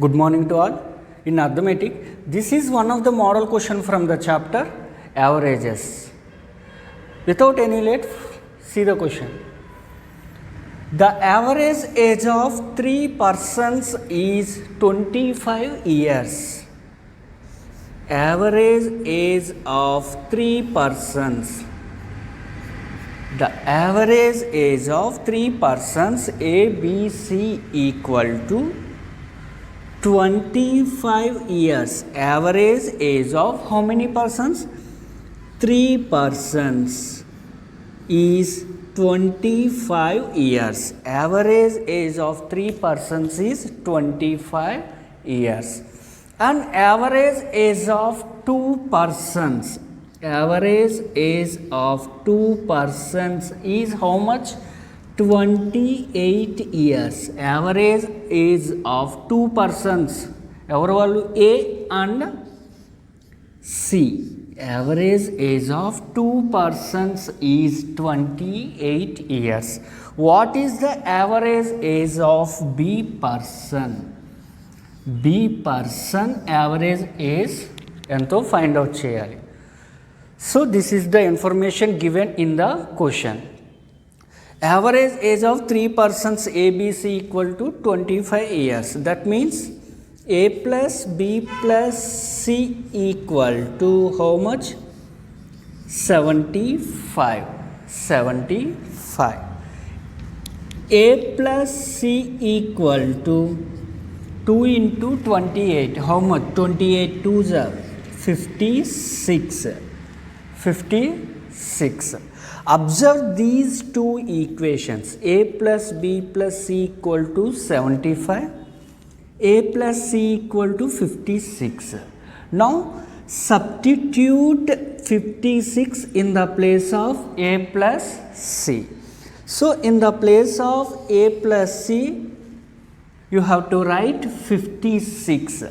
Good morning to all. In arithmetic, this is one of the model question from the chapter averages. Without any late, see the question. The average age of 3 persons is 25 years. Average age of 3 persons. The average age of 3 persons A, B, C equal to 25 years. Average age of how many persons? 3 persons is 25 years. Average age of 3 persons is 25 years. And average age of 2 persons. Average age of 2 persons is how much? 28 years. Average age of 2 persons. Evaru vallu A and C. Average age of 2 persons is 28 years. What is the average age of B person? B person average age ento find out cheyali. So this is the information given in the question. Average age of 3 persons A, B, C equal to 25 years. That means A plus B plus C equal to how much? 75. 75. A plus C equal to 2 into 28. How much? 28 2s are 56. 56. Observe these two equations. A plus B plus C equal to 75. A plus C equal to 56. Now substitute 56 in the place of A plus C. So in the place of A plus C, you have to write 56.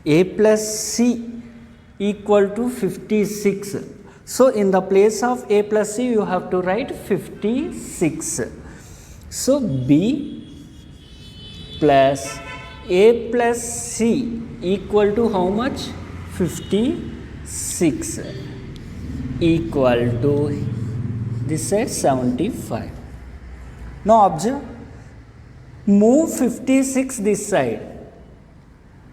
A plus C equal to 56. So in the place of A plus C, you have to write 56. So B plus A plus C equal to how much? 56 equal to this side 75. Now observe, move 56 this side,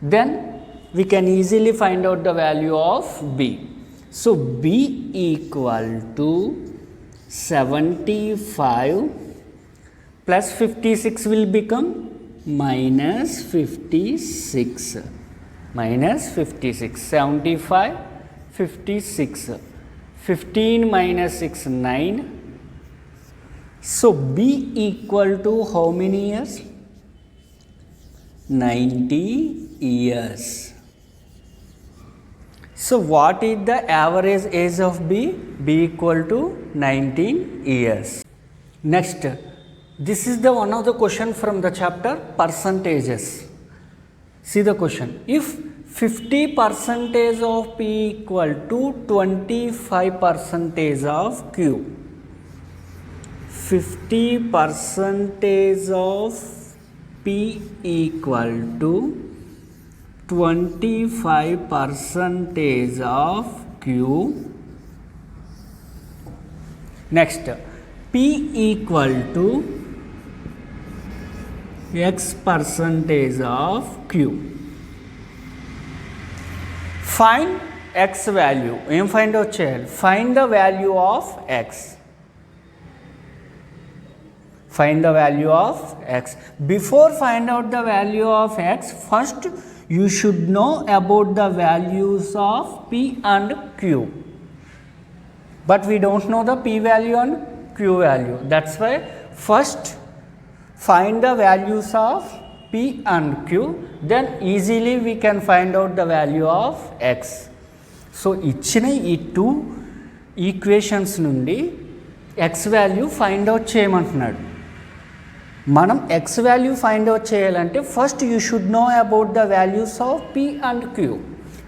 then we can easily find out the value of B. So B equal to 75 plus 56 will become minus 56. Minus 56. 75, 56. 15 minus 6, 9. So B equal to how many years? 90 years. So what is the average age of B? B equal to 19 years. Next, this is the one of the question from the chapter percentages. See the question. If 50% of P equal to 25% of Q, 50% of P equal to 25% of Q. Next, P equal to X percentage of Q. Find X value. Em find out cheyali? Find the value of X. Find the value of X. Before find out the value of X, first you should know about the values of P and Q. But we don't know the P value and Q value. That's why first find the values of P and Q. Then easily we can find out the value of X. So ఇచ్చిన ఈ 2 equations నుండి X value find out చేయమంటున్నాడు. మనం X value find out చేయాలంటే first you should know about the values of P and Q.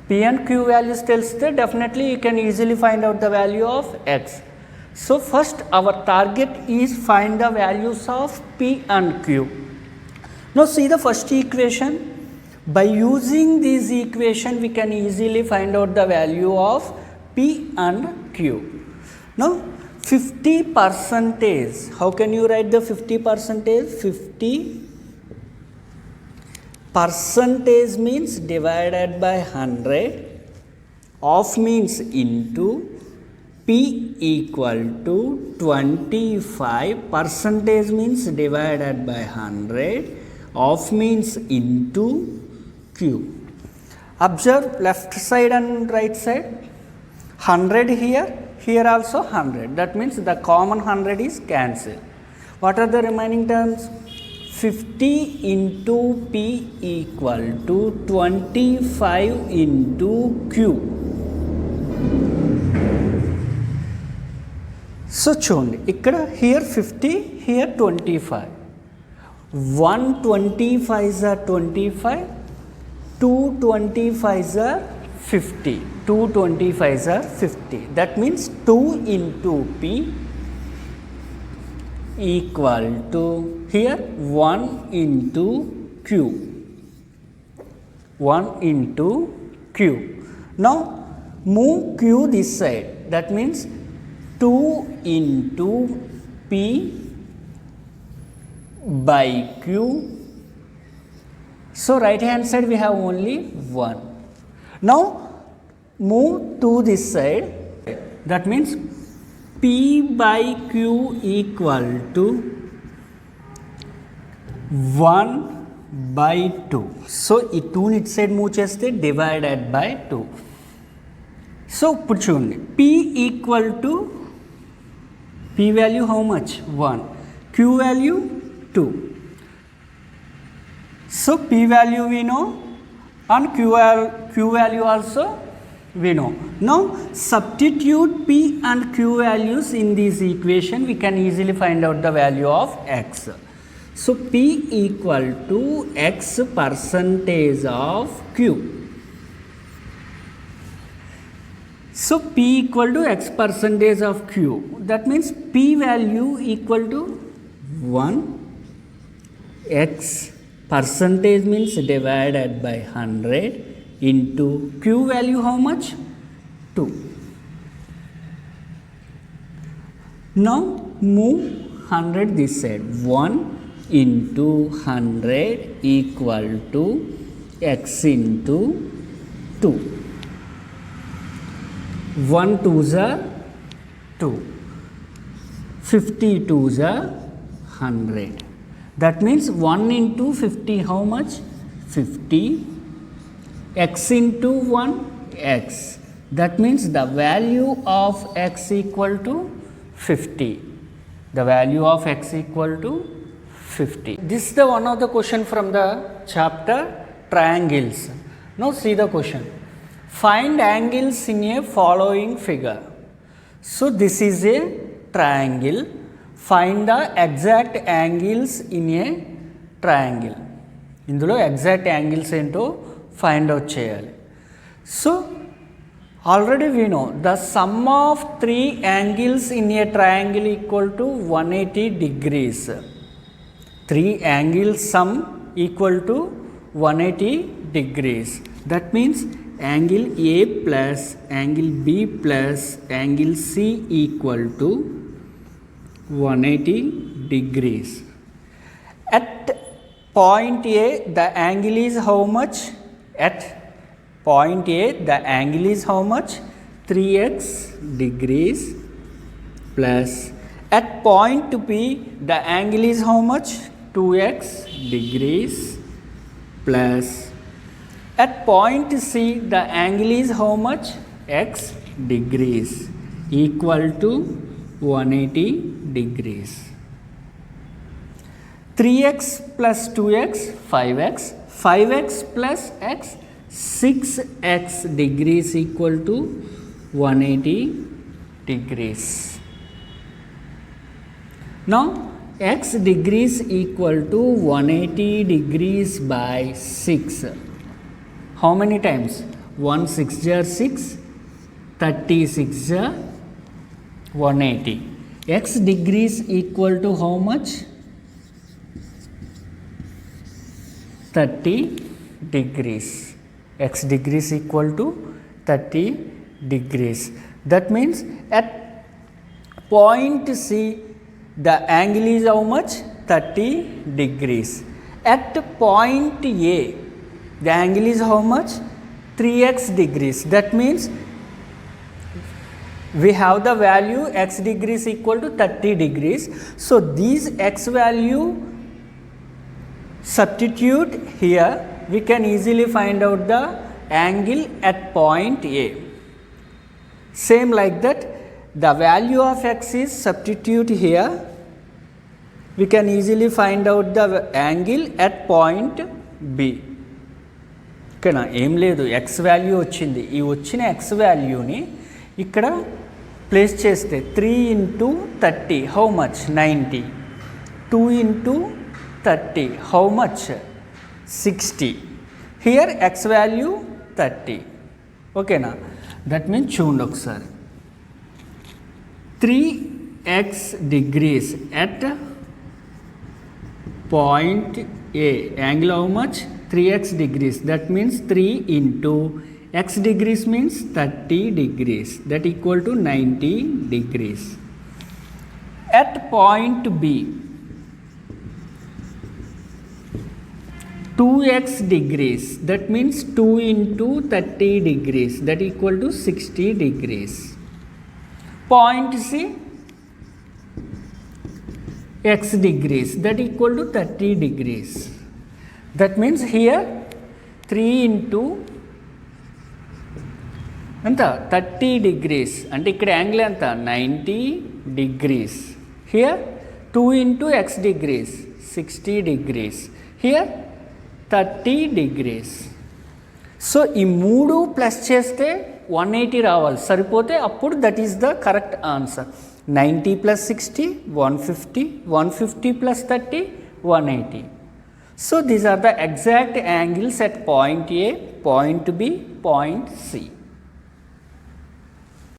P and Q values తెలిస్తే definitely you can easily find out the value of X. So first our target is find the values of P and Q. Now see the first equation. By using this equation, we can easily find out the value of P and Q. Now, 50 percentage, how can you write the 50 percentage? 50 percentage means divided by 100, of means into, P equal to 25, percentage means divided by 100, of means into Q. Observe left side and right side, 100 here, here also 100, that means the common 100 is cancelled. What are the remaining terms? 50 into P equal to 25 into Q. So చూడండి ఇక్కడ here 50, here 25. 125s are 25, 225s are 50. 225s are 50. That means 2 into P equal to here 1 into Q. 1 into Q. Now move Q this side. That means 2 into P by Q. So right hand side we have only 1. Now move to this side. That means P by Q equal to 1 by 2. So ఈ 2 it side move చేస్తే divided by 2. So ఇప్పుడు చూడండి P equal to P value how much? 1. Q value 2. So P value we know and Q value also we know. Now substitute P and Q values in this equation, we can easily find out the value of X. So P equal to X percentage of Q. So P equal to X percentage of Q. That means P value equal to 1. X percentage means divided by 100 into Q value how much? 2. Now move 100 this side. 1 into 100 equal to X into 2. 1 2s are 2, 50 2s are 100. That means 1 into 50 how much? 50. X into 1 X. That means the value of X equal to 50. The value of X equal to 50. This is the one of the question from the chapter triangles. Now see the question. Find angles in a following figure. So this is a triangle. Find the exact angles in a triangle. ఇందులో exact angles ఏంటో find out చేయాలి. So already we know the sum of 3 angles in a triangle equal to 180 degrees. 3 angles sum equal to 180 degrees. That means angle A plus angle B plus angle C equal to 180 degrees. At point A the angle is how much? At point A the angle is how much? 3x degrees plus at point B the angle is how much? 2x degrees plus at point C the angle is how much? X degrees equal to 180 degrees. 3x plus 2x 5x, 5x plus x 6x degrees equal to 180 degrees. Now x degrees equal to 180 degrees by 6. How many times? 1 6 jar 6, 36 jar 180. X degrees equal to how much? 30 degrees. X degrees equal to 30 degrees. That means at point C, the angle is how much? 30 degrees. At point A, the angle is how much? 3x degrees. That means we have the value x degrees equal to 30 degrees. So these x value substitute here, we can easily find out the angle at point A. Same like that, the value of x is substitute here, we can easily find out the angle at point B. ఓకేనా, ఏం లేదు, X value వచ్చింది, ఈ వచ్చిన X వాల్యూని ఇక్కడ place చేస్తే 3 into 30 how much? 90. 2 into 30 how much? 60. Here X value 30. ఓకేనా, దట్ మీన్స్ చూడండి ఒకసారి, 3x degrees at point A, angle how much? 3x degrees. That means 3 into x degrees means 30 degrees, that equal to 90 degrees. At point B, 2x degrees, that means 2 into 30 degrees, that equal to 60 degrees. Point C, x degrees, that equal to 30 degrees. That means here 3 into ఎంత 30 degrees, అంటే ఇక్కడ angle ఎంత? 90 degrees. Here 2 into x degrees 60 degrees. Here 30 degrees. So ఈ మూడు plus చేస్తే 180 రావాలి, సరిపోతే అప్పుడు that is the correct answer. 90 plus 60 150, 150 plus 30 180. So these are the exact angles at point A, point B, point C.